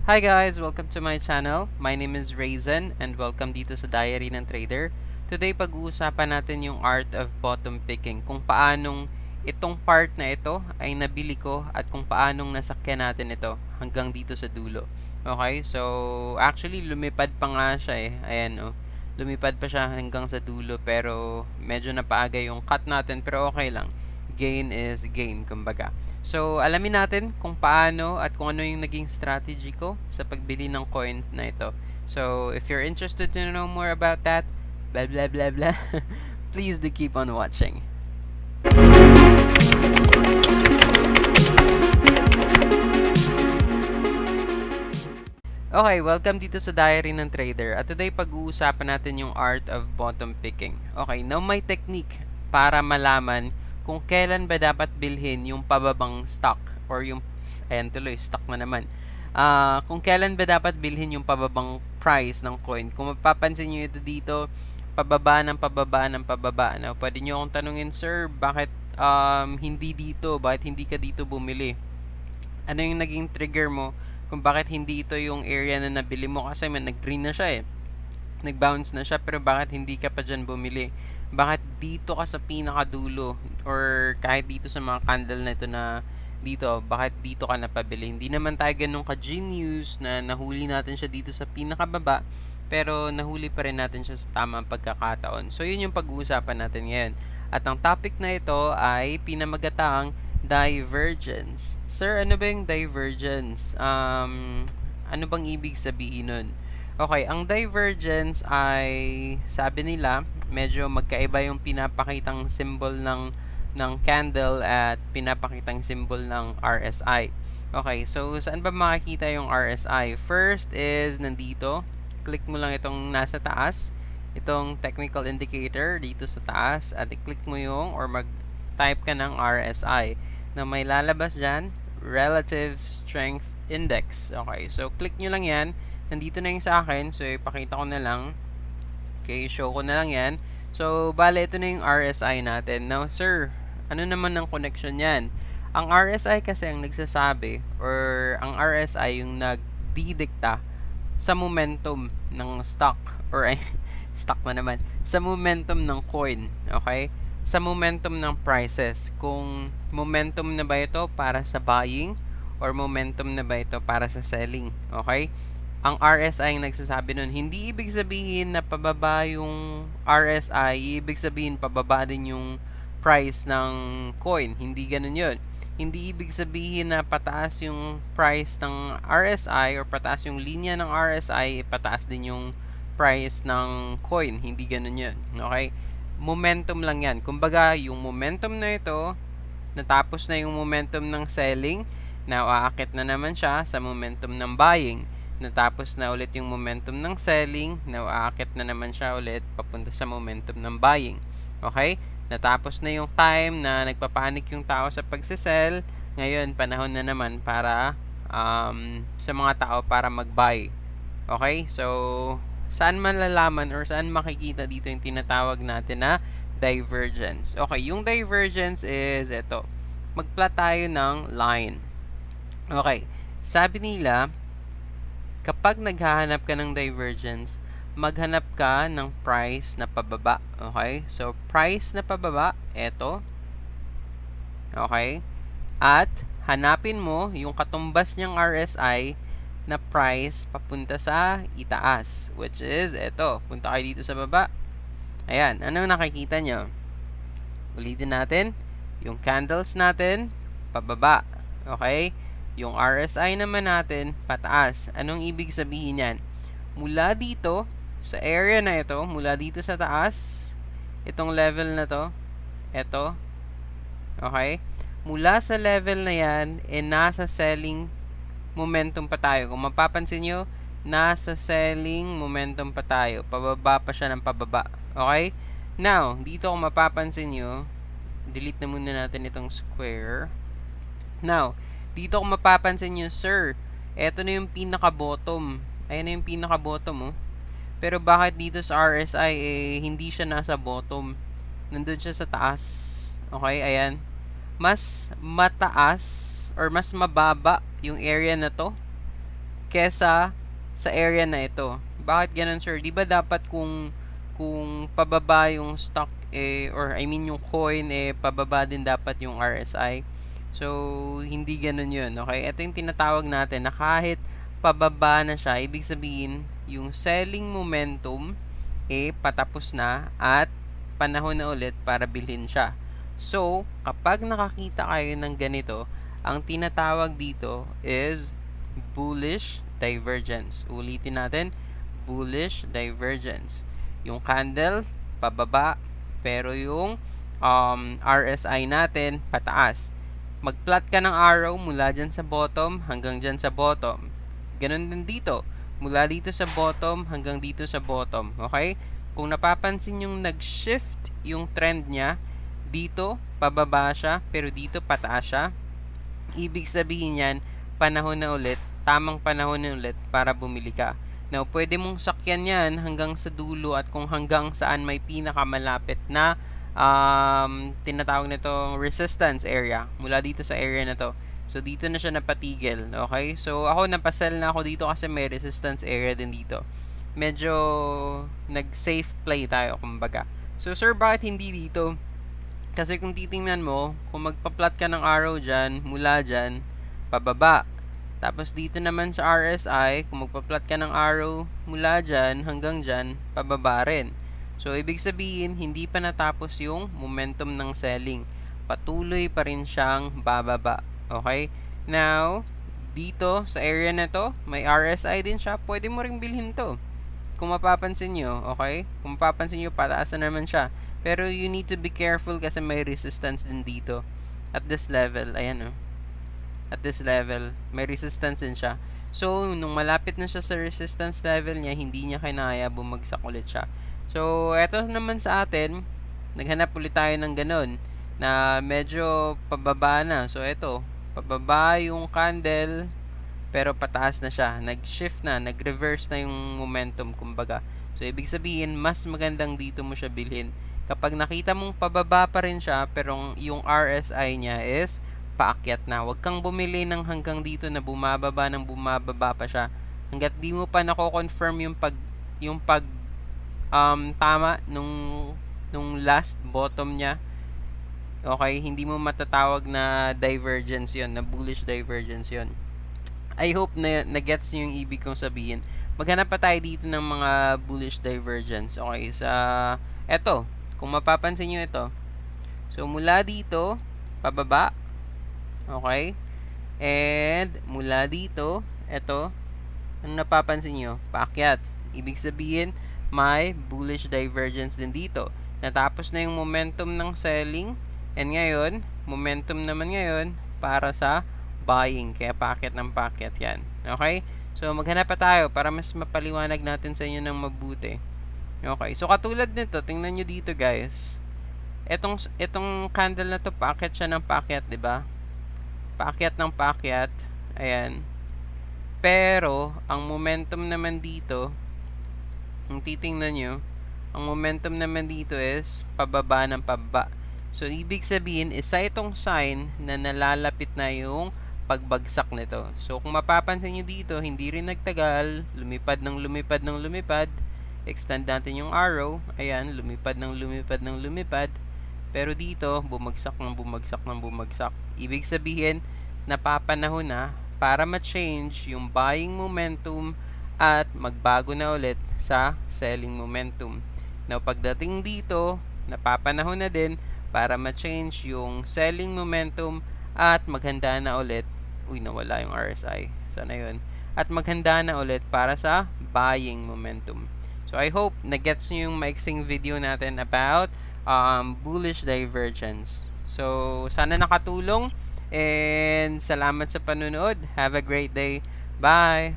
Hi guys! Welcome to my channel. My name is Raisin and welcome dito sa Diary ng Trader. Today pag-uusapan natin yung art of bottom picking, kung paanong itong part na ito ay nabili ko at kung paanong nasakyan natin ito hanggang dito sa dulo. Okay, so actually lumipad pa nga siya Ayan lumipad pa siya hanggang sa dulo pero medyo napaaga yung cut natin pero okay lang. Gain is gain, kumbaga. So, alamin natin kung paano at kung ano yung naging strategy ko sa pagbili ng coins na ito. So, if you're interested to know more about that, blah blah blah blah, please do keep on watching. Okay, welcome dito sa Diary ng Trader. At today pag-uusapan natin yung art of bottom picking. Okay, now may technique para malaman kung kailan ba dapat bilhin yung pababang stock or yung, ayan tuloy, stock na naman. Kung kailan ba dapat bilhin yung pababang price ng coin. Kung mapapansin nyo ito dito, pababa ng pababa ng pababa. Now, pwede nyo akong tanungin, sir, bakit hindi dito? Bakit hindi ka dito bumili? Ano yung naging trigger mo kung bakit hindi ito yung area na nabili mo? Kasi nag-green na siya nag-bounce na siya, pero bakit hindi ka pa dyan bumili? Bakit dito ka sa pinakadulo or kahit dito sa mga candle na ito na dito, bakit dito ka napabili? Hindi naman tayo ganun ka-genius na nahuli natin siya dito sa pinakababa, pero nahuli pa rin natin siya sa tamang pagkakataon. So, yun yung pag-uusapan natin ngayon. At ang topic na ito ay pinamagatang divergence. Sir, ano ba yung divergence? Ano bang ibig sabihin nun? Okay, ang divergence ay, sabi nila, medyo magkaiba yung pinapakitang symbol ng candle at pinapakitang symbol ng RSI. Okay, so saan ba makikita yung RSI? First is nandito. Click mo lang itong nasa taas, itong technical indicator dito sa taas, at i-click mo yung or mag-type ka ng RSI na may lalabas dyan, Relative Strength Index. Okay, so click nyo lang yan. Nandito na yung sa akin. So, ipakita ko na lang. Okay, show ko na lang yan. So, bale, ito na yung RSI natin. Now, sir, ano naman ang connection yan? Ang RSI kasi ang nagsasabi, or ang RSI yung nagdidikta sa momentum ng stock, or ay, stock na naman, sa momentum ng coin. Okay? Sa momentum ng prices. Kung momentum na ba ito para sa buying, or momentum na ba ito para sa selling. Okay? Ang RSI ang nagsasabi nun. Hindi ibig sabihin na pababa yung RSI, ibig sabihin pababa din yung price ng coin. Hindi ganun yun. Hindi ibig sabihin na pataas yung price ng RSI or pataas yung linya ng RSI, pataas din yung price ng coin. Hindi ganun yun. Okay? Momentum lang yan. Kumbaga, yung momentum na ito, natapos na yung momentum ng selling, now aakit na naman siya sa momentum ng buying. Natapos na ulit yung momentum ng selling, now aakit na naman siya ulit papunta sa momentum ng buying. Okay? Natapos na yung time na nagpapanik yung tao sa pagsisell, ngayon panahon na naman para sa mga tao para mag-buy. Okay? So, saan malalaman or saan makikita dito yung tinatawag natin na divergence? Okay, yung divergence is ito. Mag-plot tayo ng line. Okay, sabi nila, kapag naghahanap ka ng divergence, maghanap ka ng price na pababa. Okay? So, price na pababa, eto. Okay? At, hanapin mo yung katumbas niyang RSI na price papunta sa itaas, which is eto. Punta kayo dito sa baba. Ayan, ano nakikita nyo? Ulitin natin. Yung candles natin, pababa. Okay? Yung RSI naman natin, pataas. Anong ibig sabihin yan? Mula dito, sa area na ito, mula dito sa taas, itong level na to, ito, okay? Mula sa level na yan, nasa selling momentum pa tayo. Kung mapapansin nyo, nasa selling momentum pa tayo. Pababa pa siya ng pababa. Okay? Now, dito kung mapapansin nyo, delete na muna natin itong square. Now, dito kung mapapansin nyo, sir, eto na yung pinaka-bottom. Ayan na yung pinaka-bottom, oh. Pero bakit dito sa RSI, hindi siya nasa bottom? Nandun siya sa taas. Okay, ayan. Mas mataas or mas mababa yung area na to kesa sa area na ito. Bakit ganun, sir? Di ba dapat kung pababa yung stock or I mean yung coin pababa din dapat yung RSI. So hindi ganun yun, okay? Ito yung tinatawag natin na kahit pababa na siya, ibig sabihin yung selling momentum patapos na at panahon na ulit para bilhin siya. So, kapag nakakita kayo ng ganito, ang tinatawag dito is bullish divergence. Ulitin natin, bullish divergence. Yung candle, pababa, pero yung RSI natin, pataas. Mag-plot ka ng arrow mula dyan sa bottom hanggang dyan sa bottom. Ganun din dito. Mula dito sa bottom hanggang dito sa bottom. Okay? Kung napapansin yung nag-shift yung trend niya, dito pababa siya, pero dito pataas siya. Ibig sabihin yan, panahon na ulit, tamang panahon na ulit para bumili ka. Now, pwede mong sakyan yan hanggang sa dulo at kung hanggang saan may pinakamalapit na tinatawag nito resistance area. Mula dito sa area na to. So, dito na siya napatigil. Okay? So, ako napasell na ako dito kasi may resistance area din dito. Medyo nag-safe play tayo, kumbaga. So, sir, bakit hindi dito? Kasi kung titingnan mo, kung magpa-plot ka ng arrow dyan, mula dyan, pababa. Tapos dito naman sa RSI, kung magpa-plot ka ng arrow mula dyan hanggang dyan, pababa rin. So, ibig sabihin, hindi pa natapos yung momentum ng selling. Patuloy pa rin siyang bababa. Okay? Now, dito sa area na to, may RSI din siya. Pwede mo ring bilhin to. Kung mapapansin nyo, okay? Kung mapapansin nyo, pataas na naman siya. Pero you need to be careful kasi may resistance din dito. At this level, ayan o. At this level, may resistance din siya. So, nung malapit na siya sa resistance level niya, hindi niya kinaya, bumagsak ulit siya. So, eto naman sa atin, naghanap ulit tayo ng ganun, na medyo pababa na. So, eto, pababa yung candle, pero pataas na siya. Nag-shift na, nag-reverse na yung momentum, kumbaga. So, ibig sabihin, mas magandang dito mo siya bilhin. Kapag nakita mong pababa pa rin siya, pero yung RSI niya is paakyat na. Huwag kang bumili ng hanggang dito na bumababa ng bumababa pa siya. Hanggat di mo pa nako-confirm yung pag tama nung last bottom niya. Okay, hindi mo matatawag na divergence 'yon, na bullish divergence 'yon. I hope na gets niyo yung ibig kong sabihin. Maghanap pa tayo dito ng mga bullish divergence. Okay, sa eto, kung mapapansin niyo ito. So mula dito pababa. Okay? And mula dito, eto, ano napapansin nyo? Paakyat. Ibig sabihin, may bullish divergence din dito. Natapos na yung momentum ng selling. And ngayon, momentum naman ngayon para sa buying. Kaya paakyat ng paakyat yan. Okay? So, maghanap pa tayo para mas mapaliwanag natin sa inyo ng mabuti. Okay. So, katulad nito, tingnan nyo dito guys. Etong candle na to, paakyat siya ng paakyat, di ba? Paakyat ng paakyat. Ayan. Pero, ang momentum naman dito, kung titingnan nyo, ang momentum naman dito is pababa ng pababa. So, ibig sabihin, isa itong sign na nalalapit na yung pagbagsak nito. So, kung mapapansin nyo dito, hindi rin nagtagal, lumipad ng lumipad ng lumipad, extend natin yung arrow, ayan, lumipad ng lumipad ng lumipad, pero dito, bumagsak ng bumagsak ng bumagsak. Ibig sabihin, napapanahon na para ma-change yung buying momentum at magbago na ulit sa selling momentum. Now, pagdating dito, napapanahon na din para ma-change yung selling momentum at maghanda na ulit. Uy, nawala yung RSI. Sana yun. At maghanda na ulit para sa buying momentum. So, I hope na-gets nyo yung maiksing video natin about bullish divergence. So, sana nakatulong and salamat sa panunood. Have a great day. Bye!